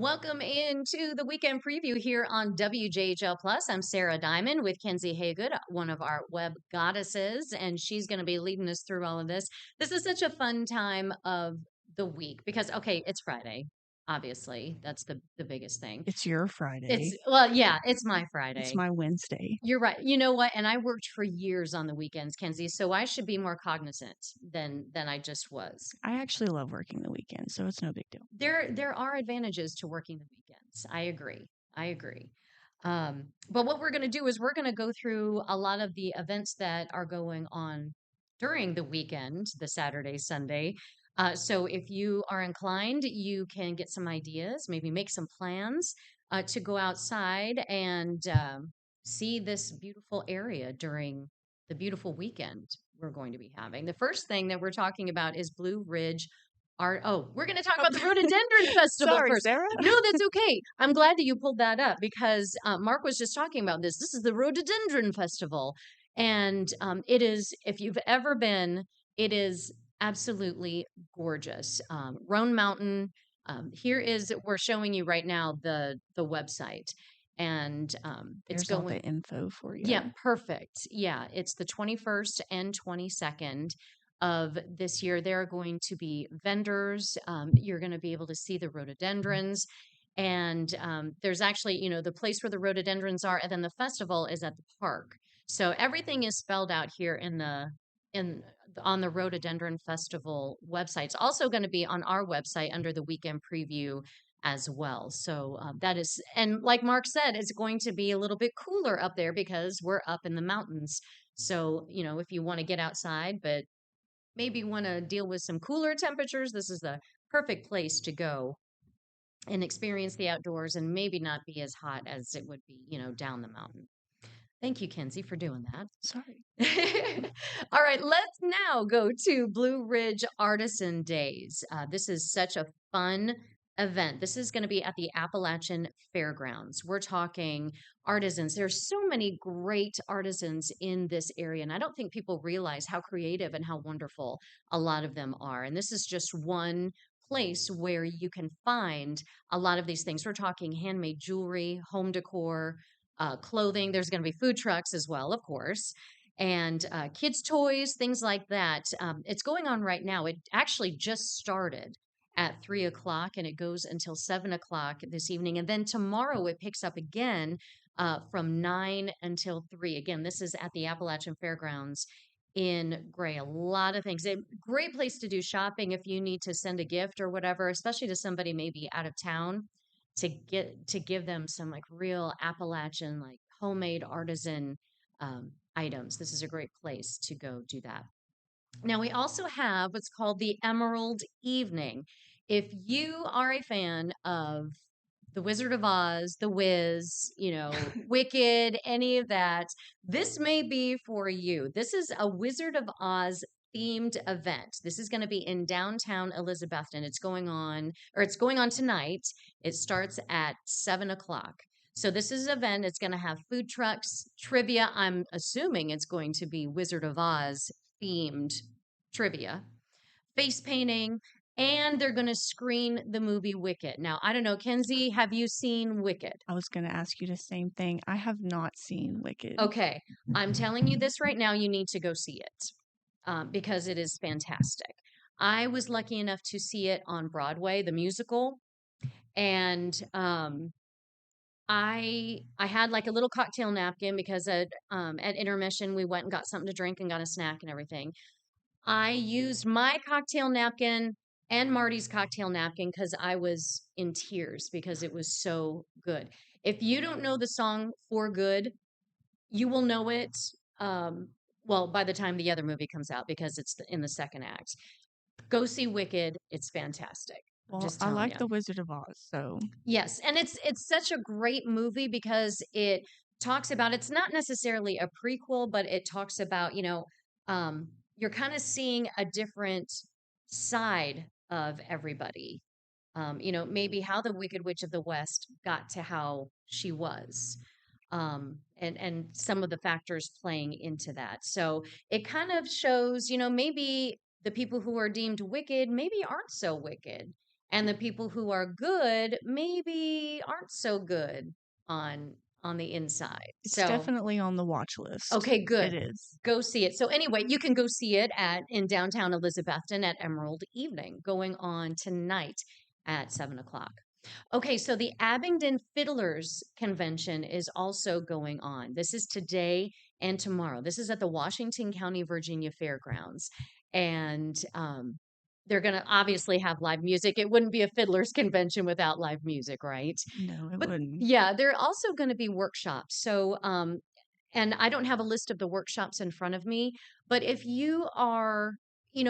Welcome into the weekend preview here on WJHL Plus. I'm Sarah Diamond with Kenzie Haygood, one of our web goddesses, and she's going to be leading us through all of this. This is such a fun time of the week because, okay, it's Friday. Obviously, that's the biggest thing. It's your Friday. It's my It's Friday. my Wednesday. You're right. You know what? And I worked for years on the weekends, Kenzie, so I should be more cognizant than I just was. I actually love working the weekend, so it's no big deal. There are advantages to working the weekends. I agree. I agree. But what we're going to do is we're going to go through a lot of the events that are going on during the weekend, the Saturday, Sunday. So if you are inclined, you can get some ideas, maybe make some plans to go outside and see this beautiful area during the beautiful weekend we're going to be having. The first thing that we're talking about is Blue Ridge Art. Oh, we're going to talk about the Rhododendron Festival Sorry, first. Sarah. No, that's okay. I'm glad that you pulled that up because Mark was just talking about this. This is the Rhododendron Festival. And it is, if you've ever been, it is absolutely gorgeous. Roan Mountain. We're showing you right now the website. And it's There's all going, the info for you. yeah, perfect. Yeah, it's the 21st and 22nd of this year. There are going to be vendors. You're going to be able to see the rhododendrons. And there's actually, the place where the rhododendrons are, and then the festival is at the park. So everything is spelled out here in on the Rhododendron Festival website. It's also going to be on our website under the weekend preview as well. So that is, and like Mark said, it's going to be a little bit cooler up there because we're up in the mountains. So, if you want to get outside, but maybe want to deal with some cooler temperatures, this is the perfect place to go and experience the outdoors and maybe not be as hot as it would be, down the mountain. Thank you, Kenzie, for doing that. Sorry. All right, let's now go to Blue Ridge Artisan Days. This is such a fun event. This is going to be at the Appalachian Fairgrounds. We're talking artisans. There's so many great artisans in this area, and I don't think people realize how creative and how wonderful a lot of them are. And this is just one place where you can find a lot of these things. We're talking handmade jewelry, home decor, clothing. There's going to be food trucks as well, of course, and kids' toys, things like that. It's going on right now. It actually just started at 3 o'clock and it goes until 7 o'clock this evening. And then tomorrow it picks up again from 9 until 3. Again, this is at the Appalachian Fairgrounds in Gray. A lot of things. A great place to do shopping if you need to send a gift or whatever, especially to somebody maybe out of town to give them some like real Appalachian, like homemade artisan items. This is a great place to go do that. Now, we also have what's called the Emerald Evening. If you are a fan of The Wizard of Oz, The Wiz, Wicked, any of that, this may be for you. This is a Wizard of Oz themed event. This is going to be in downtown Elizabethton. It's going on tonight. It starts at 7 o'clock. So this is an event. It's going to have food trucks, trivia. I'm assuming it's going to be Wizard of Oz themed trivia, face painting, and they're going to screen the movie Wicked. Now, I don't know, Kenzie, have you seen Wicked? I was going to ask you the same thing. I have not seen Wicked. Okay, I'm telling you this right now. You need to go see it because it is fantastic. I was lucky enough to see it on Broadway, the musical, and I had like a little cocktail napkin because at intermission we went and got something to drink and got a snack and everything. I used my cocktail napkin and Marty's cocktail napkin because I was in tears because it was so good. If you don't know the song For Good, you will know it. Well, by the time the other movie comes out because it's in the second act. Go see Wicked. It's fantastic. I'm Well, just I telling like you. The Wizard of Oz, so Yes, and it's such a great movie because it talks about it's not necessarily a prequel, but it talks about, um, you're kind of seeing a different side of everybody. Maybe how the Wicked Witch of the West got to how she was. And some of the factors playing into that. So it kind of shows, maybe the people who are deemed wicked maybe aren't so wicked and the people who are good maybe aren't so good on on the inside. It's So, definitely on the watch list. okay, It good. is. Go see it. So anyway, you can go see it at in downtown Elizabethton at Emerald Evening, going on tonight at 7 o'clock. Okay, so the Abingdon Fiddlers Convention is also going on. This is today and tomorrow. This is at the Washington County, Virginia Fairgrounds. And they're going to obviously have live music. It wouldn't be a fiddlers convention without live music, right? No, it But wouldn't. yeah, there are also going to be workshops. So, and I don't have a list of the workshops in front of me, but if you are,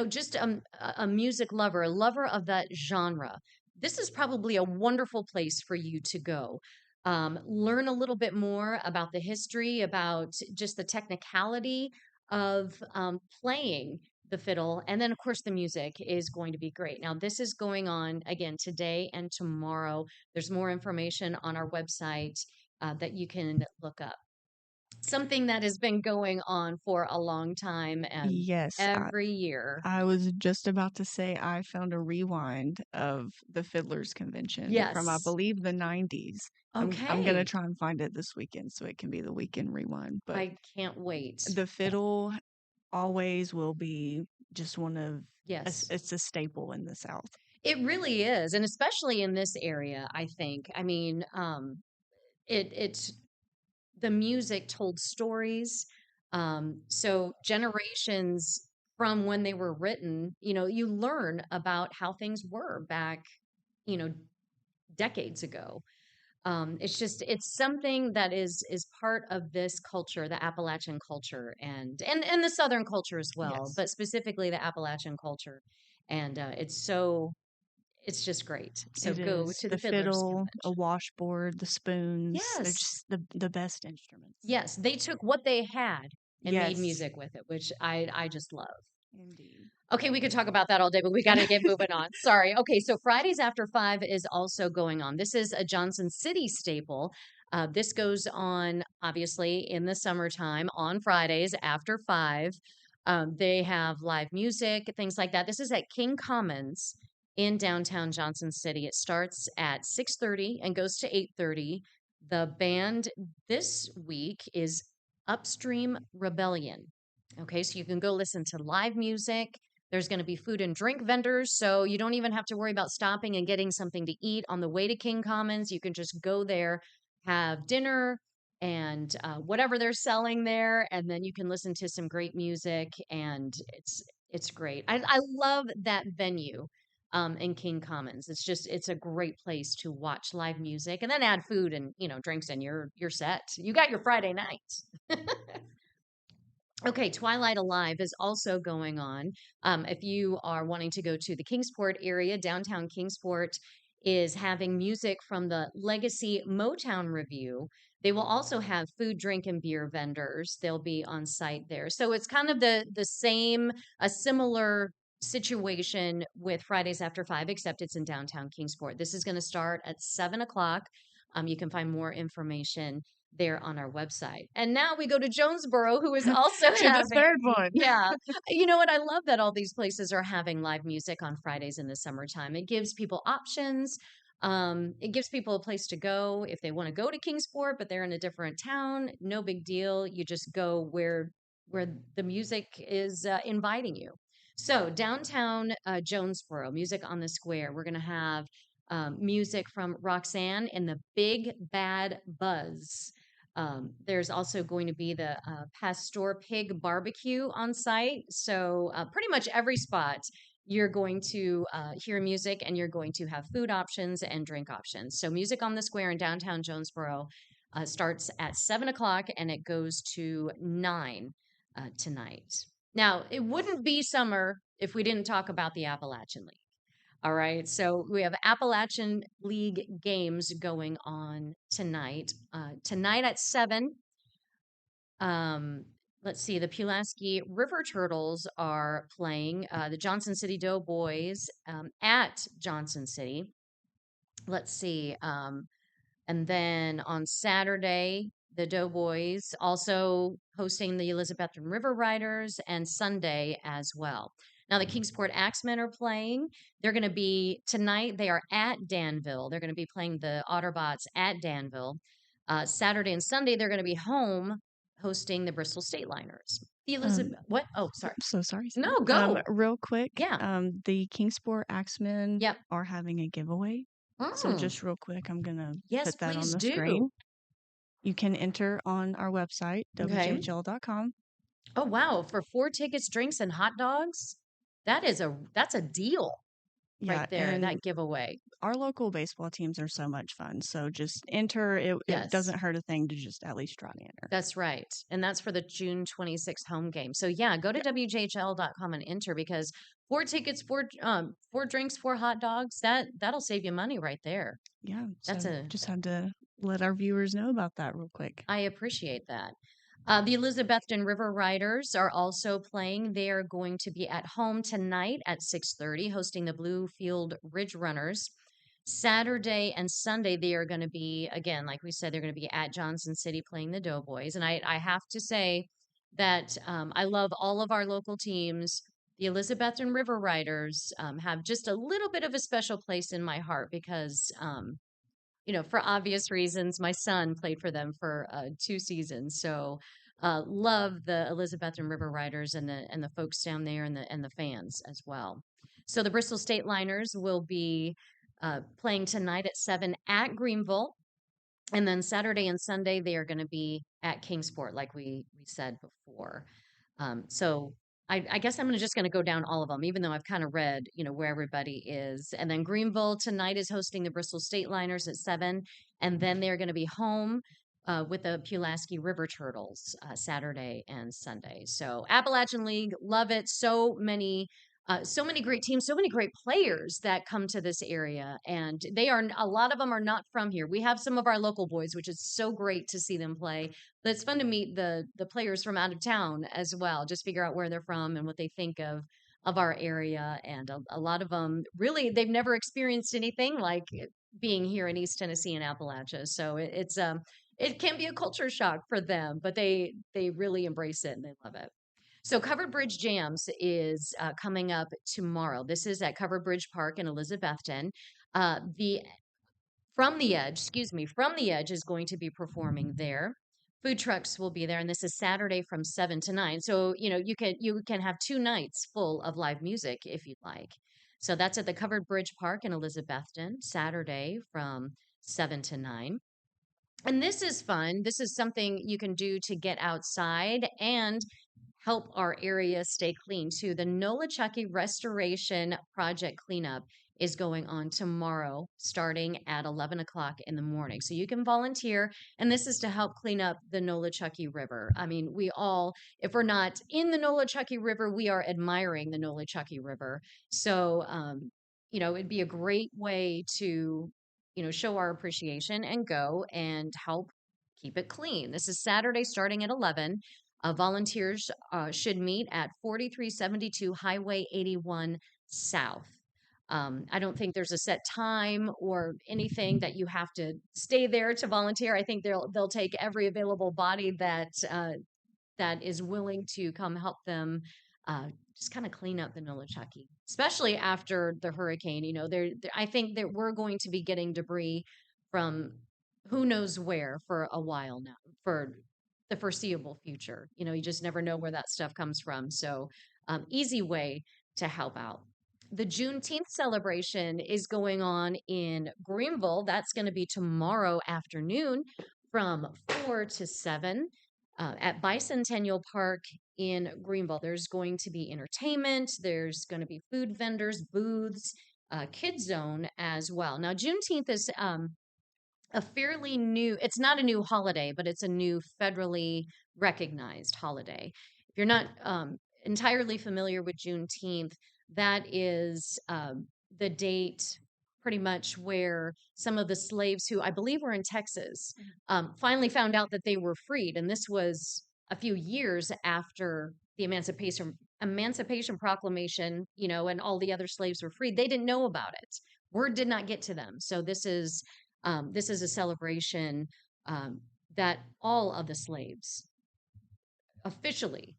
just a music lover, a lover of that genre, this is probably a wonderful place for you to go. Learn a little bit more about the history, about just the technicality of playing the fiddle. And then, of course, the music is going to be great. Now, this is going on again today and tomorrow. There's more information on our website that you can look up. Something that has been going on for a long time and Yes, every year. I was just about to say I found a rewind of the Fiddlers Convention from I Yes. believe the 90s. I'm gonna Okay. try and find it this weekend so it can be the weekend rewind. But I can't wait. the fiddle always will be just one of Yes. it's a staple in the South. It really is. And especially in this area, I think. I mean, it's the music told stories. So generations from when they were written, you learn about how things were back, you know, decades ago. It's something that is part of this culture, the Appalachian culture, and the Southern culture as well, Yes, but specifically the Appalachian culture. And it's just great. So it go is. to the The Fiddlers fiddle, a Convention. washboard, the spoons, they're Yes, just the best instruments. yes, they took what they had and made Yes, music with it, which I just love. indeed. Okay, we could talk about that all day, but we got to get moving on. Sorry. Okay, so Fridays After Five is also going on. This is a Johnson City staple. This goes on obviously in the summertime on Fridays after five. They have live music, things like that. This is at King Commons in downtown Johnson City. It starts at 6:30 and goes to 8:30. The band this week is Upstream Rebellion. Okay, so you can go listen to live music. There's going to be food and drink vendors, so you don't even have to worry about stopping and getting something to eat on the way to King Commons. You can just go there, have dinner, and whatever they're selling there, and then you can listen to some great music, and it's great. I love that venue in King Commons. It's a great place to watch live music, and then add food and drinks, and you're set. You got your Friday nights. Okay, Twilight Alive is also going on. If you are wanting to go to the Kingsport area, downtown Kingsport is having music from the Legacy Motown Review. They will also have food, drink, and beer vendors. They'll be on site there. So it's kind of the same, a similar situation with Fridays After Five, except it's in downtown Kingsport. This is going to start at 7 o'clock. You can find more information there on our website. And now we go to Jonesboro, who is also To the having, third one. yeah. You know what? I love that all these places are having live music on Fridays in the summertime. It gives people options. It gives people a place to go if they want to go to Kingsport, but they're in a different town. No big deal. You just go where the music is inviting you. So downtown Jonesboro, Music on the Square. We're going to have music from Roxanne and the Big Bad Buzz. There's also going to be the Pastor Pig barbecue on site. So, pretty much every spot you're going to hear music and you're going to have food options and drink options. So, Music on the Square in downtown Jonesboro starts at 7 o'clock and it goes to 9 tonight. Now, it wouldn't be summer if we didn't talk about the Appalachian League. All right. So we have Appalachian League games going on tonight. Tonight at 7. Um, let's see. The Pulaski River Turtles are playing the Johnson City Doughboys at Johnson City. Let's see. And then on Saturday, the Doughboys also hosting the Elizabethton River Riders and Sunday as well. Now, the Kingsport Axemen are playing. They're going to be tonight, they are at Danville. They're going to be playing the Otterbots at Danville. Saturday and Sunday, they're going to be home hosting the Bristol State Liners. The Um, Elizabeth, what? Oh, sorry. I'm so sorry, No, sorry. go. Real quick, Yeah. the Kingsport Axemen Yep. are having a giveaway. So Mm. just real quick, I'm gonna Yes, put that on please the do. screen. You can enter on our website, Okay. wjhl.com. Oh, wow. For 4 tickets, drinks, and hot dogs? That's a deal Yeah, right there, and that giveaway. our local baseball teams are so much fun. So just enter. It Yes. doesn't hurt a thing to just at least try to enter. That's right. And that's for the June 26th home game. So yeah, go to Yeah, wjhl.com and enter because 4 tickets, four drinks, 4 hot dogs, that'll save you money right there. yeah. That's So just had to let our viewers know about that real quick. I appreciate that. The Elizabethton River Riders are also playing. They are going to be at home tonight at 6:30, hosting the Bluefield Ridge Runners. Saturday and Sunday, they are going to be, again, like we said, they're going to be at Johnson City playing the Doughboys. And I have to say that I love all of our local teams. The Elizabethton River Riders have just a little bit of a special place in my heart because for obvious reasons, my son played for them for 2 seasons. So love the Elizabethton River Riders and the folks down there and the fans as well. So the Bristol State Liners will be playing tonight at 7 at Greenville. And then Saturday and Sunday, they are going to be at Kingsport, like we said before. So I guess I'm just going to go down all of them, even though I've kind of read, where everybody is. And then Greenville tonight is hosting the Bristol State Liners at 7. And then they're going to be home with the Pulaski River Turtles Saturday and Sunday. So Appalachian League, love it. So many great teams, so many great players that come to this area, and a lot of them are not from here. We have some of our local boys, which is so great to see them play. But it's fun to meet the players from out of town as well. Just figure out where they're from and what they think of our area. And a lot of them really they've never experienced anything like being here in East Tennessee and Appalachia. So it can be a culture shock for them, but they really embrace it and they love it. So Covered Bridge Jams is coming up tomorrow. This is at Covered Bridge Park in Elizabethton. The From the Edge is going to be performing there. Food trucks will be there, and this is Saturday from 7 to 9. So you can have 2 nights full of live music if you'd like. So that's at the Covered Bridge Park in Elizabethton, Saturday from 7 to 9. And this is fun. This is something you can do to get outside and help our area stay clean too. The Nolichucky Restoration Project cleanup is going on tomorrow, starting at 11 o'clock in the morning. So you can volunteer, and this is to help clean up the Nolichucky River. I mean, if we're not in the Nolichucky River, we are admiring the Nolichucky River. So, it'd be a great way to, show our appreciation and go and help keep it clean. This is Saturday starting at 11. Volunteers should meet at 4372 Highway 81 South. I don't think there's a set time or anything that you have to stay there to volunteer. I think they'll take every available body that is willing to come help them just kind of clean up the Nolichucky, especially after the hurricane. I think that we're going to be getting debris from who knows where for a while now, for the foreseeable future. You just never know where that stuff comes from. So, easy way to help out. The Juneteenth celebration is going on in Greenville. That's going to be tomorrow afternoon from 4 to 7 at Bicentennial Park in Greenville. There's going to be entertainment, there's going to be food vendors, booths, kids zone as well. Now, Juneteenth is a fairly new, it's not a new holiday, but it's a new federally recognized holiday. If you're not entirely familiar with Juneteenth, that is the date pretty much where some of the slaves who I believe were in Texas finally found out that they were freed. And this was a few years after the Emancipation Proclamation, and all the other slaves were freed. They didn't know about it. Word did not get to them. So this is a celebration that all of the slaves officially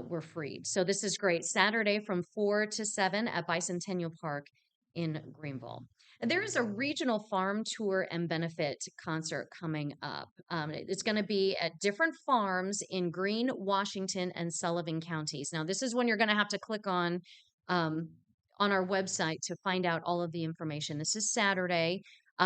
were freed. So this is great. Saturday from 4 to 7 at Bicentennial Park in Greenville. And there is a regional farm tour and benefit concert coming up. It's going to be at different farms in Greene, Washington, and Sullivan counties. Now, this is when you're going to have to click um, on our website to find out all of the information. This is Saturday.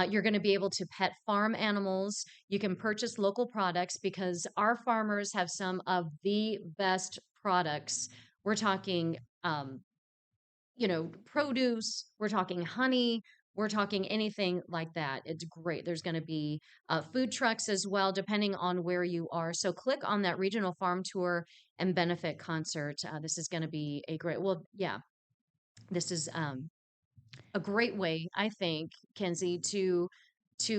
You're going to be able to pet farm animals. You can purchase local products because our farmers have some of the best products. We're talking, produce, we're talking honey, we're talking anything like that. It's great. There's going to be food trucks as well, depending on where you are. So click on that regional farm tour and benefit concert. This is going to be this is a great way, I think, Kenzie, to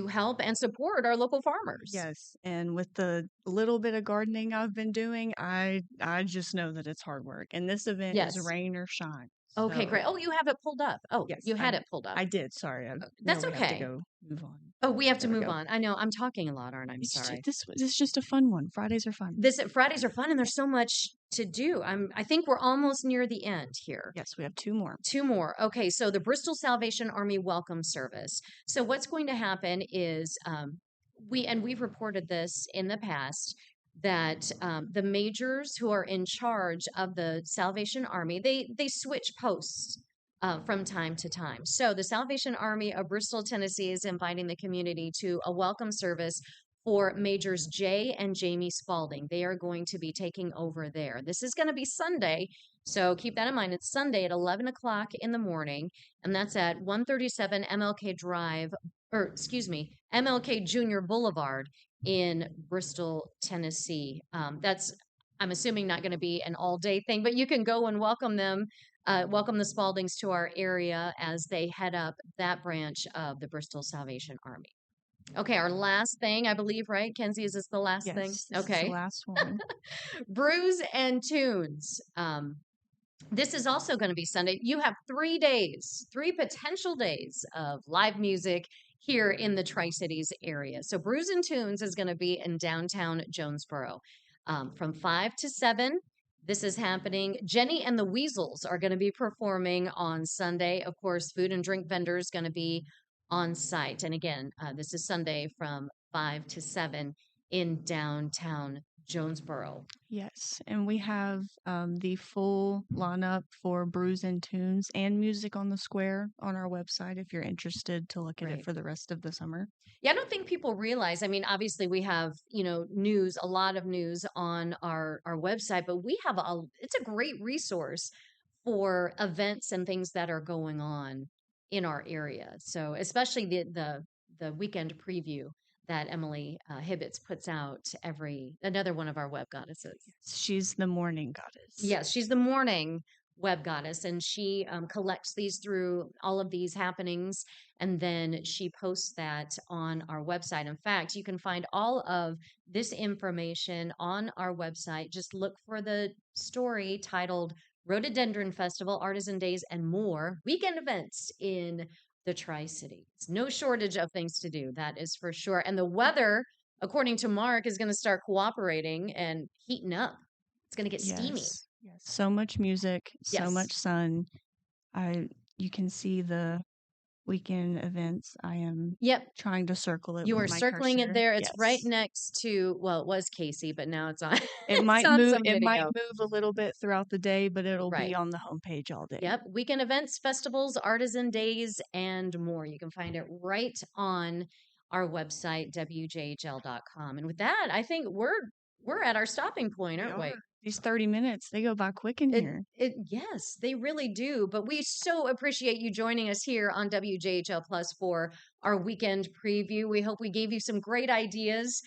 help and support our local farmers. Yes, and with the little bit of gardening I've been doing, I just know that it's hard work. And this event is Yes. rain or shine. Okay, great. So Oh, you have it pulled up. Oh, yes, you had it pulled up. I did. Sorry, now That's we have to okay. go move on. Oh, we have to There we move go. on. I know I'm talking a lot, aren't I? I'm sorry. This is just a fun one. Fridays are fun. Fridays are fun and there's so much to do. I think we're almost near the end here. Yes, we have two more. Two more. Okay, so the Bristol Salvation Army Welcome Service. So what's going to happen is we've reported this in the past that the majors who are in charge of the Salvation Army they switch posts. From time to time. So, the Salvation Army of Bristol, Tennessee is inviting the community to a welcome service for Majors Jay and Jamie Spalding. They are going to be taking over there. This is going to be Sunday. So, keep that in mind. It's Sunday at 11 o'clock in the morning, and that's at 137 MLK Drive, or excuse me, MLK Junior Boulevard in Bristol, Tennessee. I'm assuming, not going to be an all day thing, but you can go and welcome them. Welcome the Spaldings to our area as they head up that branch of the Bristol Salvation Army. Okay, our last thing, I believe, right? Kenzie, is this the last thing? Yes, this is Okay. the last one. Brews and Tunes. This is also going to be Sunday. You have 3 days, 3 potential days of live music here in the Tri-Cities area. So Brews and Tunes is going to be in downtown Jonesboro from 5 to 7. This is happening. Jenny and the Weasels are going to be performing on Sunday. Of course, food and drink vendors going to be on site. And again, this is Sunday from 5 to 7 in downtown Jonesboro. Yes, and we have the full lineup for Brews and Tunes and Music on the Square on our website if you're interested to look at Right. it for the rest of the summer. Yeah, I don't think people realize. I mean, obviously we have, news, a lot of news on our website, but we have it's a great resource for events and things that are going on in our area. So, especially the weekend preview that Emily Hibbets puts out another one of our web goddesses. She's the morning goddess. Yes, she's the morning web goddess, and she collects these through all of these happenings, and then she posts that on our website. In fact, you can find all of this information on our website. Just look for the story titled Rhododendron Festival, Artisan Days, and more weekend events in the Tri-Cities. No shortage of things to do, that is for sure. And the weather, according to Mark, is going to start cooperating and heating up. It's going to get steamy. Yes. So much music, so Yes. much sun. You can see the weekend events. I am trying to circle it. You with are my circling cursor. it there. It's Yes. right next to, well, it was Casey, but now it's on. It it's might on move. some It might video. move a little bit throughout the day, but it'll Right. be on the homepage all day. Yep. Weekend events, festivals, artisan days, and more. You can find it right on our website, wjhl.com. And with that, I think we're at our stopping point, aren't we? These 30 minutes, they go by quick in here. Yes, they really do. But we so appreciate you joining us here on WJHL Plus for our weekend preview. We hope we gave you some great ideas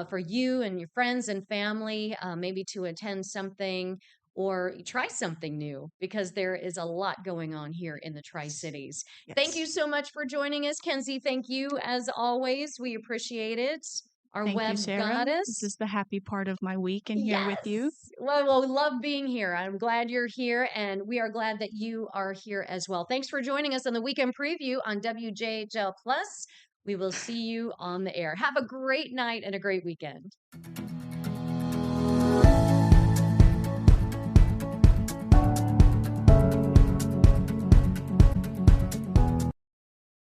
for you and your friends and family, maybe to attend something or try something new, because there is a lot going on here in the Tri-Cities. Yes. Thank you so much for joining us, Kenzie. Thank you as always. We appreciate it. Our Thank web you, Sarah. goddess. This is the happy part of my week and here with you. Well, we love being here. I'm glad you're here, and we are glad that you are here as well. Thanks for joining us on the weekend preview on WJHL Plus. We will see you on the air. Have a great night and a great weekend.